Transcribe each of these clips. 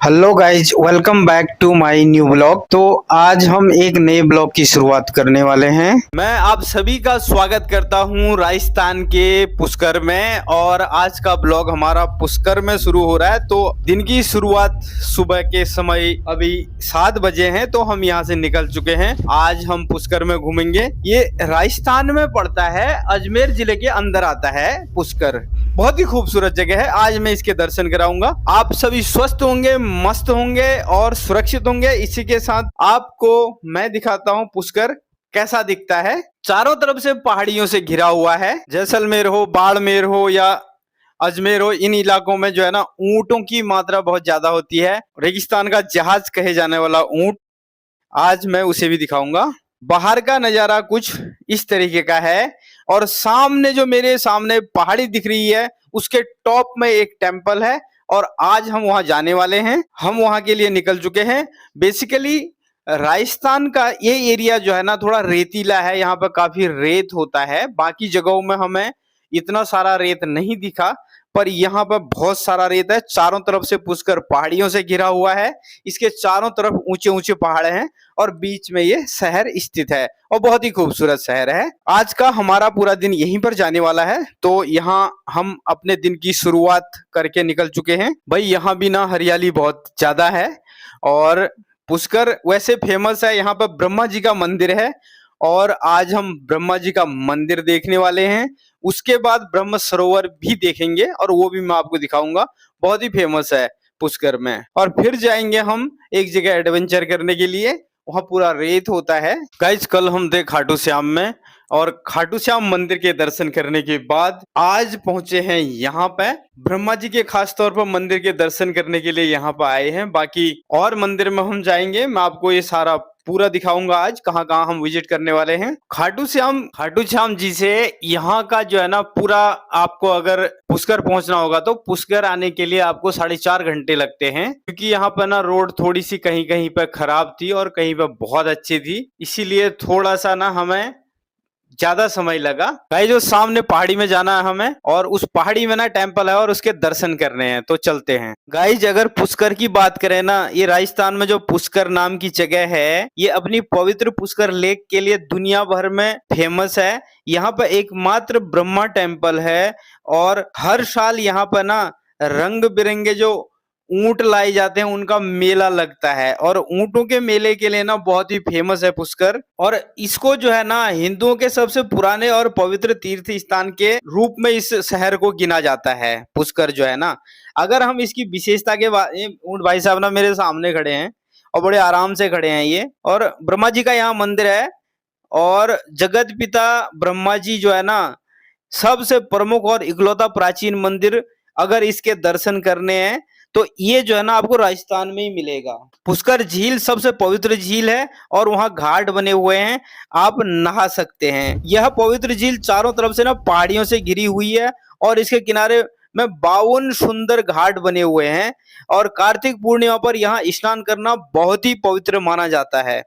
Hello guys, welcome back to my new blog. तो आज हम एक नए ब्लॉग की शुरुआत करने वाले हैं। मैं आप सभी का स्वागत करता हूं राजस्थान के पुष्कर में। और आज का ब्लॉग हमारा पुष्कर में शुरू हो रहा है। तो दिन की शुरुआत सुबह के समय अभी 7 बजे हैं, तो हम यहां से निकल चुके हैं। आज हम पुष्कर में घूमेंगे। ये राजस्थान में पड़ता है, अजमेर जिले के अंदर आता है पुष्कर। बहुत ही खूबसूरत जगह है। आज मैं इसके दर्शन कराऊंगा। आप सभी स्वस्थ होंगे, मस्त होंगे और सुरक्षित होंगे। इसी के साथ आपको मैं दिखाता हूँ पुष्कर कैसा दिखता है। चारों तरफ से पहाड़ियों से घिरा हुआ है। जैसलमेर हो, बाड़मेर हो या अजमेर हो, इन इलाकों में जो है ना ऊंटों की मात्रा बहुत ज्यादा होती है। रेगिस्तान का जहाज कहे जाने वाला ऊंट, आज मैं उसे भी दिखाऊंगा। बाहर का नजारा कुछ इस तरीके का है। और सामने जो मेरे सामने पहाड़ी दिख रही है, उसके टॉप में एक टेम्पल है और आज हम वहां जाने वाले हैं। हम वहां के लिए निकल चुके हैं। बेसिकली राजस्थान का ये एरिया जो है ना थोड़ा रेतीला है। यहाँ पर काफी रेत होता है। बाकी जगहों में हमें इतना सारा रेत नहीं दिखा, पर यहाँ पर बहुत सारा रेत है। चारों तरफ से पुष्कर पहाड़ियों से घिरा हुआ है। इसके चारों तरफ ऊंचे ऊंचे पहाड़ हैं और बीच में ये शहर स्थित है और बहुत ही खूबसूरत शहर है। आज का हमारा पूरा दिन यहीं पर जाने वाला है। तो यहाँ हम अपने दिन की शुरुआत करके निकल चुके हैं। भाई यहाँ भी ना हरियाली बहुत ज्यादा है। और पुष्कर वैसे फेमस है, यहाँ पर ब्रह्मा जी का मंदिर है और आज हम ब्रह्मा जी का मंदिर देखने वाले हैं। उसके बाद ब्रह्म सरोवर भी देखेंगे और वो भी मैं आपको दिखाऊंगा। बहुत ही फेमस है पुष्कर में। और फिर जाएंगे हम एक जगह एडवेंचर करने के लिए, वहां पूरा रेत होता है। गाइज कल हम थे खाटू श्याम में और खाटू श्याम मंदिर के दर्शन करने के बाद आज पहुंचे हैं यहाँ पे। ब्रह्मा जी के खास तौर पर मंदिर के दर्शन करने के लिए यहाँ पर आए हैं। बाकी और मंदिर में हम जाएंगे, मैं आपको ये सारा पूरा दिखाऊंगा आज कहाँ कहाँ हम विजिट करने वाले हैं। खाटू श्याम जी से यहाँ का जो है ना पूरा, आपको अगर पुष्कर पहुंचना होगा तो पुष्कर आने के लिए आपको 4.5 घंटे लगते हैं। क्योंकि यहाँ पर ना रोड थोड़ी सी कहीं कहीं पर खराब थी और कहीं पर बहुत अच्छी थी, इसीलिए थोड़ा सा ना हमें ज्यादा समय लगा। भाई जो सामने पहाड़ी में जाना है हमें, और उस पहाड़ी में ना टेम्पल है और उसके दर्शन करने हैं, तो चलते हैं। गाइज अगर पुष्कर की बात करें ना, ये राजस्थान में जो पुष्कर नाम की जगह है, ये अपनी पवित्र पुष्कर लेक के लिए दुनिया भर में फेमस है। यहाँ पर एकमात्र ब्रह्मा टेम्पल है और हर साल यहाँ पर ना रंग बिरंगे जो ऊंट लाए जाते हैं उनका मेला लगता है। और ऊंटों के मेले के लिए ना बहुत ही फेमस है पुष्कर। और इसको जो है ना हिंदुओं के सबसे पुराने और पवित्र तीर्थ स्थान के रूप में इस शहर को गिना जाता है पुष्कर जो है ना। अगर हम इसकी विशेषता के ऊंट भाई साहब ना मेरे सामने खड़े हैं और बड़े आराम से खड़े हैं ये। और ब्रह्मा जी का यहाँ मंदिर है और जगत पिता ब्रह्मा जी जो है ना सबसे प्रमुख और इकलौता प्राचीन मंदिर, अगर इसके दर्शन करने हैं तो ये जो है ना आपको राजस्थान में ही मिलेगा। पुष्कर झील सबसे पवित्र झील है और वहां घाट बने हुए हैं, आप नहा सकते हैं। यह पवित्र झील चारों तरफ से ना पहाड़ियों से घिरी हुई है और इसके किनारे में 52 सुंदर घाट बने हुए हैं। और कार्तिक पूर्णिमा पर यहाँ स्नान करना बहुत ही पवित्र माना जाता है।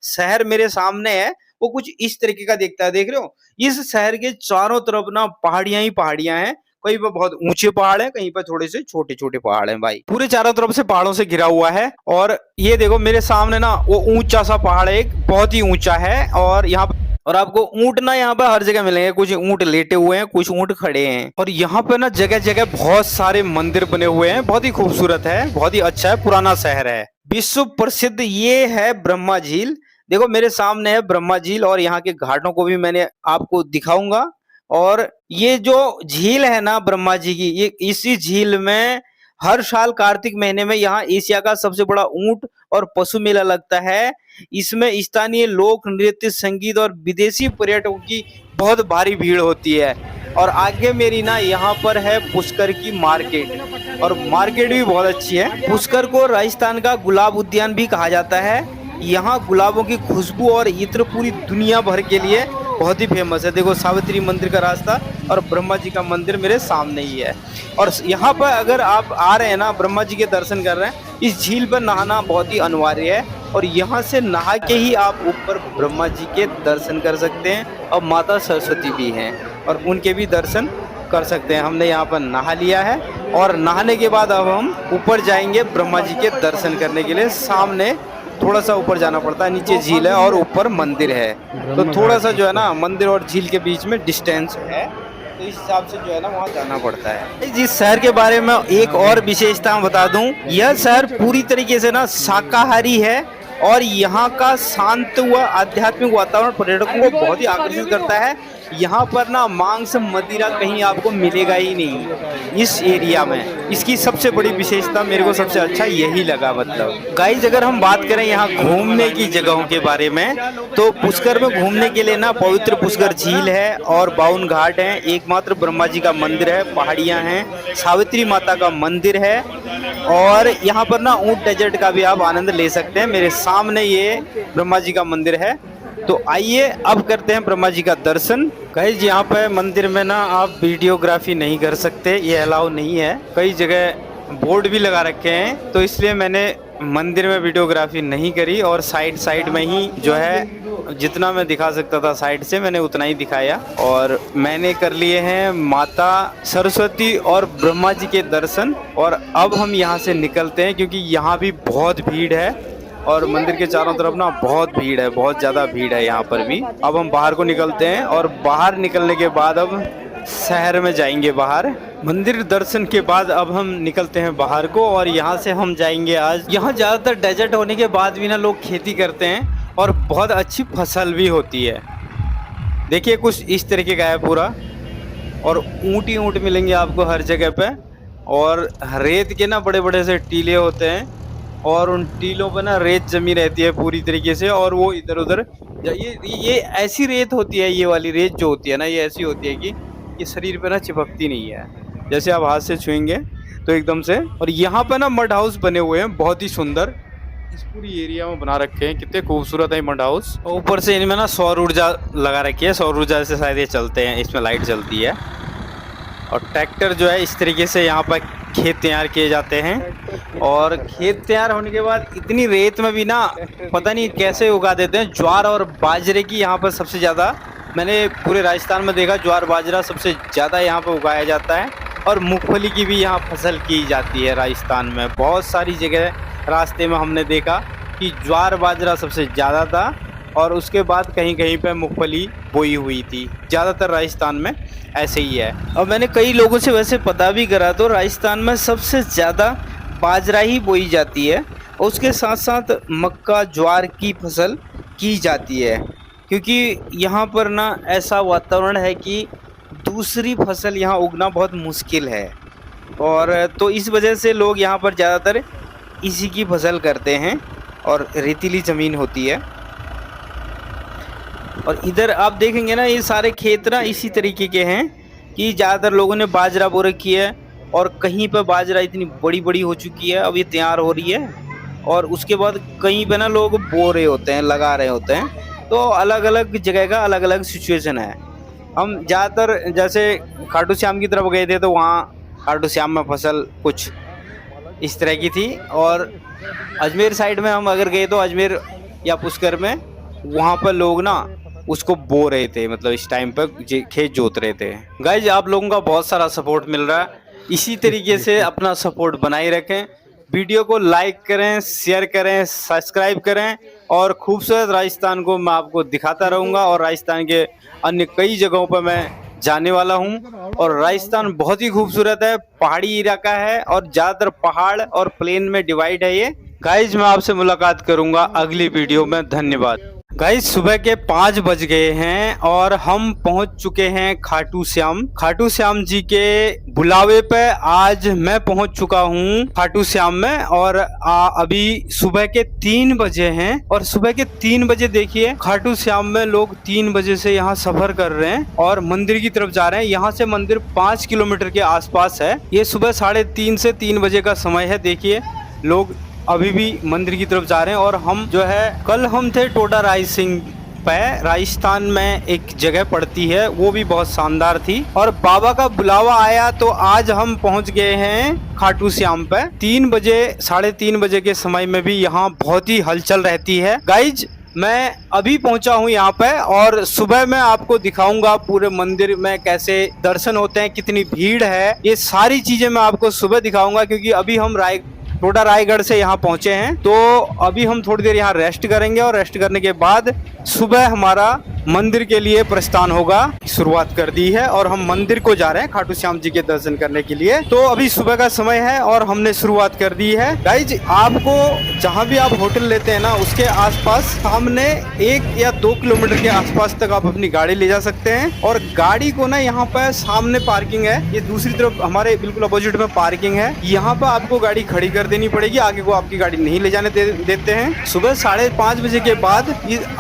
शहर मेरे सामने है, वो कुछ इस तरीके का दिखता है, देख रहे हो। इस शहर के चारों तरफ ना पहाड़ियां ही पहाड़ियां हैं। कहीं पर बहुत ऊंचे पहाड़ हैं, कहीं पर थोड़े से छोटे छोटे पहाड़ हैं। भाई पूरे चारों तरफ से पहाड़ों से घिरा हुआ है। और ये देखो मेरे सामने ना वो ऊंचा सा पहाड़ है, एक बहुत ही ऊंचा है। और यहाँ और आपको ऊंट ना यहाँ पर हर जगह मिलेंगे। कुछ ऊंट लेटे हुए हैं, कुछ ऊंट खड़े हैं। और यहाँ पे ना जगह जगह बहुत सारे मंदिर बने हुए हैं। बहुत ही खूबसूरत है, बहुत ही अच्छा है, पुराना शहर है। विश्व प्रसिद्ध ये है ब्रह्मा झील। देखो मेरे सामने है ब्रह्मा झील और यहाँ के घाटों को भी मैंने आपको दिखाऊंगा। और ये जो झील है ना ब्रह्मा जी की, ये इसी झील में हर साल कार्तिक महीने में यहाँ एशिया का सबसे बड़ा ऊंट और पशु मेला लगता है। इसमें स्थानीय लोक नृत्य, संगीत और विदेशी पर्यटकों की बहुत भारी भीड़ होती है। और आगे मेरी ना यहाँ पर है पुष्कर की मार्केट, और मार्केट भी बहुत अच्छी है। पुष्कर को राजस्थान का गुलाब उद्यान भी कहा जाता है। यहाँ गुलाबों की खुशबू और इत्र पूरी दुनिया भर के लिए बहुत ही फेमस है। देखो सावित्री मंदिर का रास्ता और ब्रह्मा जी का मंदिर मेरे सामने ही है। और यहाँ पर अगर आप आ रहे हैं ना, ब्रह्मा जी के दर्शन कर रहे हैं, इस झील पर नहाना बहुत ही अनिवार्य है। और यहाँ से नहा के ही आप ऊपर ब्रह्मा जी के दर्शन कर सकते हैं। और माता सरस्वती भी हैं और उनके भी दर्शन कर सकते हैं। हमने यहाँ पर नहा लिया है और नहाने के बाद अब हम ऊपर जाएंगे ब्रह्मा जी के दर्शन करने के लिए। सामने थोड़ा सा ऊपर जाना पड़ता है, नीचे झील है और ऊपर मंदिर है, तो थोड़ा सा जो है ना मंदिर और झील के बीच में डिस्टेंस है, तो इस हिसाब से जो है ना वहाँ जाना पड़ता है। जिस शहर के बारे में एक और विशेषता बता दूं, यह शहर पूरी तरीके से ना शाकाहारी है और यहाँ का शांत व आध्यात्मिक वातावरण पर्यटकों को बहुत ही आकर्षित करता है। यहाँ पर ना मांस मदिरा कहीं आपको मिलेगा ही नहीं इस एरिया में। इसकी सबसे बड़ी विशेषता मेरे को सबसे अच्छा यही लगा। मतलब गाइस, अगर हम बात करें यहाँ घूमने की जगहों के बारे में, तो पुष्कर में घूमने के लिए ना पवित्र पुष्कर झील है और बावन घाट है, एकमात्र ब्रह्मा जी का मंदिर है, पहाड़ियाँ हैं, सावित्री माता का मंदिर है और यहाँ पर ना ऊंट डेजर्ट का भी आप आनंद ले सकते हैं। मेरे सामने ये ब्रह्मा जी का मंदिर है, तो आइए अब करते हैं ब्रह्मा जी का दर्शन। गाइस, यहाँ पे मंदिर में ना आप वीडियोग्राफी नहीं कर सकते, ये अलाउ नहीं है। कई जगह बोर्ड भी लगा रखे हैं, तो इसलिए मैंने मंदिर में वीडियोग्राफी नहीं करी और साइड में ही जो है जितना मैं दिखा सकता था साइड से मैंने उतना ही दिखाया। और मैंने कर लिए हैं माता सरस्वती और ब्रह्मा जी के दर्शन और अब हम यहाँ से निकलते हैं, क्योंकि यहाँ भी बहुत भीड़ है और मंदिर के चारों तरफ ना बहुत भीड़ है, बहुत ज़्यादा भीड़ है यहाँ पर भी। अब हम बाहर को निकलते हैं और बाहर निकलने के बाद अब शहर में जाएंगे बाहर। मंदिर दर्शन के बाद अब हम निकलते हैं बाहर को और यहाँ से हम जाएंगे आज। यहाँ ज़्यादातर डेजर्ट होने के बाद भी ना लोग खेती करते हैं और बहुत अच्छी फसल भी होती है। देखिए कुछ इस तरीके का है पूरा, और ऊँट ही ऊँट मिलेंगे आपको हर जगह पे, और रेत के ना बड़े बड़े से टीले होते हैं और उन टीलों पर ना रेत जमी रहती है पूरी तरीके से, और वो इधर उधर ये ऐसी रेत होती है, ये वाली रेत जो होती है ना ये ऐसी होती है कि ये शरीर पे ना चिपकती नहीं है, जैसे आप हाथ से छुएंगे तो एकदम से। और यहाँ पे ना मड हाउस बने हुए हैं बहुत ही सुंदर, इस पूरी एरिया में बना रखे हैं, कितने खूबसूरत है मड हाउस। ऊपर से इनमें ना सौर ऊर्जा लगा रखी है, सौर ऊर्जा से शायद ये चलते हैं, इसमें लाइट जलती है। और ट्रैक्टर जो है इस तरीके से यहाँ पर खेत तैयार किए जाते हैं, और खेत तैयार होने के बाद इतनी रेत में भी ना पता नहीं कैसे उगा देते हैं। ज्वार और बाजरे की यहाँ पर सबसे ज़्यादा मैंने पूरे राजस्थान में देखा, ज्वार बाजरा सबसे ज़्यादा यहाँ पर उगाया जाता है, और मूंगफली की भी यहाँ फसल की जाती है राजस्थान में। बहुत सारी जगह रास्ते में हमने देखा कि ज्वार बाजरा सबसे ज़्यादा था और उसके बाद कहीं कहीं पे मूंगफली बोई हुई थी। ज़्यादातर राजस्थान में ऐसे ही है। और मैंने कई लोगों से वैसे पता भी करा, तो राजस्थान में सबसे ज़्यादा बाजरा ही बोई जाती है, और उसके साथ साथ मक्का ज्वार की फसल की जाती है, क्योंकि यहाँ पर ना ऐसा वातावरण है कि दूसरी फसल यहाँ उगना बहुत मुश्किल है, और तो इस वजह से लोग यहाँ पर ज़्यादातर इसी की फसल करते हैं, और रेतीली ज़मीन होती है। और इधर आप देखेंगे ना ये सारे खेत ना इसी तरीके के हैं कि ज़्यादातर लोगों ने बाजरा बो रखी है, और कहीं पर बाजरा इतनी बड़ी बड़ी हो चुकी है, अब ये तैयार हो रही है, और उसके बाद कहीं पे ना लोग बो रहे होते हैं, लगा रहे होते हैं। तो अलग अलग जगह का अलग अलग सिचुएशन है। हम ज़्यादातर जैसे खाटू श्याम की तरफ गए थे, तो वहाँ खाटू श्याम में फसल कुछ इस तरह की थी, और अजमेर साइड में हम अगर गए तो अजमेर या पुष्कर में वहाँ पर लोग ना उसको बो रहे थे, मतलब इस टाइम पर खेत जोत रहे थे। गाइज, आप लोगों का बहुत सारा सपोर्ट मिल रहा है, इसी तरीके से अपना सपोर्ट बनाए रखें। वीडियो को लाइक करें, शेयर करें, सब्सक्राइब करें, और खूबसूरत राजस्थान को मैं आपको दिखाता रहूँगा, और राजस्थान के अन्य कई जगहों पर मैं जाने वाला हूँ। और राजस्थान बहुत ही खूबसूरत है, पहाड़ी इलाका है और ज़्यादातर पहाड़ और प्लेन में डिवाइड है ये। गाइज, मैं आपसे मुलाकात करूँगा अगली वीडियो में। धन्यवाद। गाइस, सुबह के 5 बज गए हैं और हम पहुंच चुके हैं खाटू श्याम जी के बुलावे पे। आज मैं पहुंच चुका हूं खाटू श्याम में, और अभी सुबह के 3 बजे हैं, और सुबह के 3 बजे देखिए खाटू श्याम में लोग 3 बजे से यहाँ सफर कर रहे हैं और मंदिर की तरफ जा रहे हैं। यहाँ से मंदिर 5 किलोमीटर के आसपास है। ये सुबह 3:30 से 3 बजे का समय है। देखिए लोग अभी भी मंदिर की तरफ जा रहे हैं। और हम जो है कल हम थे टोडा रायसिंह पे, राजस्थान में एक जगह पड़ती है, वो भी बहुत शानदार थी, और बाबा का बुलावा आया तो आज हम पहुंच गए हैं खाटू श्याम पे। 3 बजे 3:30 बजे के समय में भी यहाँ बहुत ही हलचल रहती है। गाइज, मैं अभी पहुंचा हूं यहाँ पे और सुबह मैं आपको दिखाऊंगा पूरे मंदिर में कैसे दर्शन होते हैं, कितनी भीड़ है, ये सारी चीजें मैं आपको सुबह दिखाऊंगा। क्योंकि अभी हम टोडा रायगढ़ से यहाँ पहुंचे हैं, तो अभी हम थोड़ी देर यहाँ रेस्ट करेंगे और रेस्ट करने के बाद सुबह हमारा मंदिर के लिए प्रस्थान होगा। शुरुआत कर दी है और हम मंदिर को जा रहे हैं खाटू श्याम जी के दर्शन करने के लिए। तो अभी सुबह का समय है और हमने शुरुआत कर दी है। गाइज, आपको जहाँ भी आप होटल लेते हैं ना, उसके आसपास सामने 1 या 2 किलोमीटर के आसपास तक आप अपनी गाड़ी ले जा सकते हैं। और गाड़ी को ना यहाँ पर सामने पार्किंग है, ये दूसरी तरफ हमारे बिल्कुल अपोजिट में पार्किंग है, यहाँ पर आपको गाड़ी खड़ी कर देनी पड़ेगी। आगे को आपकी गाड़ी नहीं ले जाने देते हैं। सुबह 5:30 बजे के बाद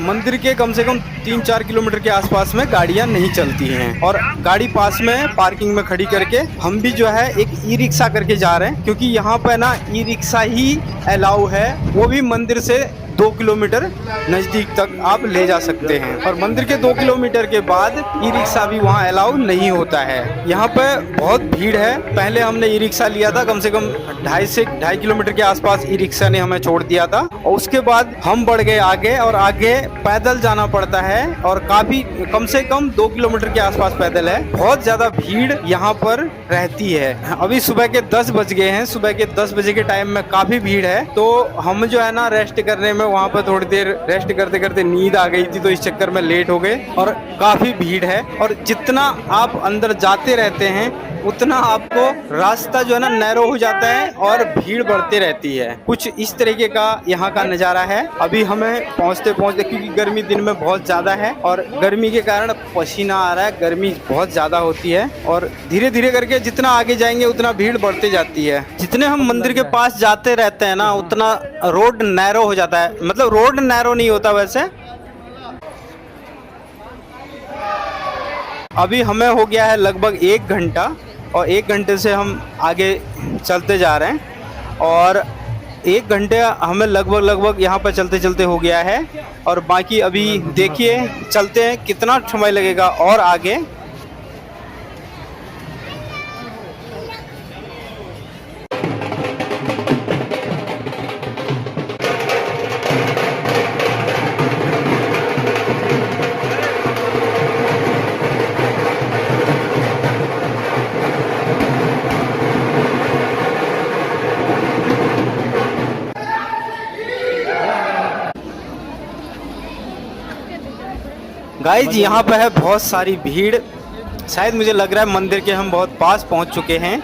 मंदिर के कम से कम 3-4 किलोमीटर के आसपास में गाड़ियां नहीं चलती हैं। और गाड़ी पास में पार्किंग में खड़ी करके हम भी जो है एक ई रिक्शा करके जा रहे हैं, क्योंकि यहाँ पे ना ई रिक्शा ही अलाउ है, वो भी मंदिर से 2 किलोमीटर नज़दीक तक आप ले जा सकते हैं। और मंदिर के 2 किलोमीटर के बाद ई रिक्शा भी वहाँ अलाउ नहीं होता है। यहाँ पे बहुत भीड़ है। पहले हमने ई रिक्शा लिया था, कम से कम 2.5 किलोमीटर के आसपास ई रिक्शा ने हमें छोड़ दिया था। और उसके बाद हम बढ़ गए आगे, और आगे पैदल जाना पड़ता है और काफ़ी कम से कम 2 किलोमीटर के आसपास पैदल है। बहुत ज़्यादा भीड़ यहाँ पर रहती है। अभी सुबह के 10 बज गए हैं। सुबह के 10 बजे के टाइम में काफ़ी भीड़ है, तो हम जो है ना रेस्ट करने में वहाँ पर थोड़ी देर रेस्ट करते करते नींद आ गई थी, तो इस चक्कर में लेट हो गए। और काफ़ी भीड़ है, और जितना आप अंदर जाते रहते हैं उतना आपको रास्ता जो है ना नैरो हो जाता है और भीड़ बढ़ती रहती है। कुछ इस तरीके का यहाँ का नज़ारा है। अभी हमें पहुँचते पहुँचते, क्योंकि गर्मी दिन में बहुत ज़्यादा है और गर्मी के कारण पसीना आ रहा है, गर्मी बहुत ज़्यादा होती है। और धीरे धीरे करके जितना आगे जाएंगे उतना भीड़ बढ़ती जाती है। जितने हम मंदिर के पास जाते रहते हैं ना, उतना रोड नैरो हो जाता है। मतलब रोड नैरो नहीं होता वैसे। अभी हमें हो गया है लगभग 1 घंटा, और 1 घंटे से हम आगे चलते जा रहे हैं। और 1 घंटे हमें लगभग यहाँ पर चलते चलते हो गया है। और बाकी अभी देखिए चलते हैं कितना समय लगेगा और आगे। गाइज, यहाँ पे है बहुत सारी भीड़। शायद मुझे लग रहा है मंदिर के हम बहुत पास पहुँच चुके हैं।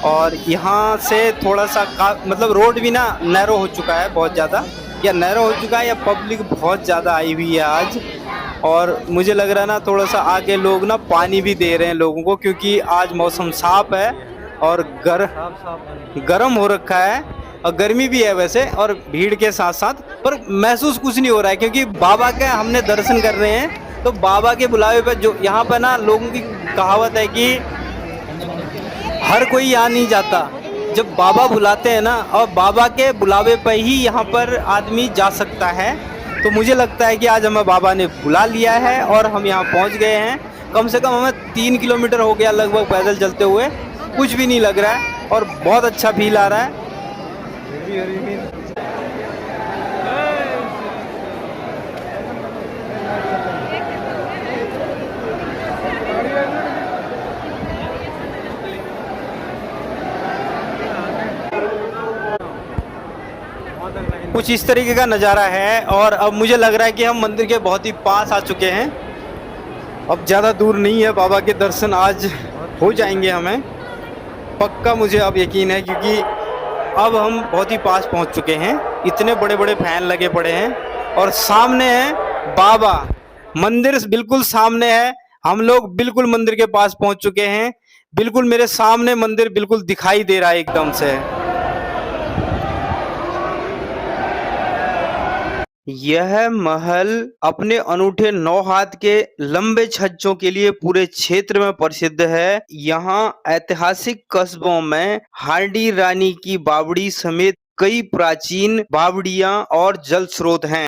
और यहाँ से थोड़ा सा मतलब रोड भी ना नैरो हो चुका है बहुत ज़्यादा, या नैरो हो चुका है या पब्लिक बहुत ज़्यादा आई हुई है आज। और मुझे लग रहा है ना थोड़ा सा आगे लोग ना पानी भी दे रहे हैं लोगों को, क्योंकि आज मौसम साफ है और गर्म हो रखा है और गर्मी भी है वैसे, और भीड़ के साथ साथ। पर महसूस कुछ नहीं हो रहा है, क्योंकि बाबा के हमने दर्शन कर रहे हैं। तो बाबा के बुलावे पे जो यहाँ पर ना लोगों की कहावत है कि हर कोई यहाँ नहीं जाता, जब बाबा बुलाते हैं ना, और बाबा के बुलावे पे ही यहाँ पर आदमी जा सकता है। तो मुझे लगता है कि आज हमें बाबा ने बुला लिया है और हम यहाँ पहुँच गए हैं। कम से कम हमें 3 किलोमीटर हो गया लगभग पैदल चलते हुए। कुछ भी नहीं लग रहा है और बहुत अच्छा फील आ रहा है। कुछ इस तरीके का नज़ारा है। और अब मुझे लग रहा है कि हम मंदिर के बहुत ही पास आ चुके हैं। अब ज़्यादा दूर नहीं है, बाबा के दर्शन आज हो जाएंगे हमें, पक्का मुझे अब यकीन है। क्योंकि अब हम बहुत ही पास पहुंच चुके हैं। इतने बड़े बड़े फैन लगे पड़े हैं और सामने है बाबा, मंदिर बिल्कुल सामने है। हम लोग बिल्कुल मंदिर के पास पहुंच चुके हैं। बिल्कुल मेरे सामने मंदिर बिल्कुल दिखाई दे रहा है एकदम से। यह महल अपने अनूठे 9 हाथ के लंबे छज्जों के लिए पूरे क्षेत्र में प्रसिद्ध है। यहाँ ऐतिहासिक कस्बों में हार्डी रानी की बावड़ी समेत कई प्राचीन बावड़ियां और जल स्रोत हैं।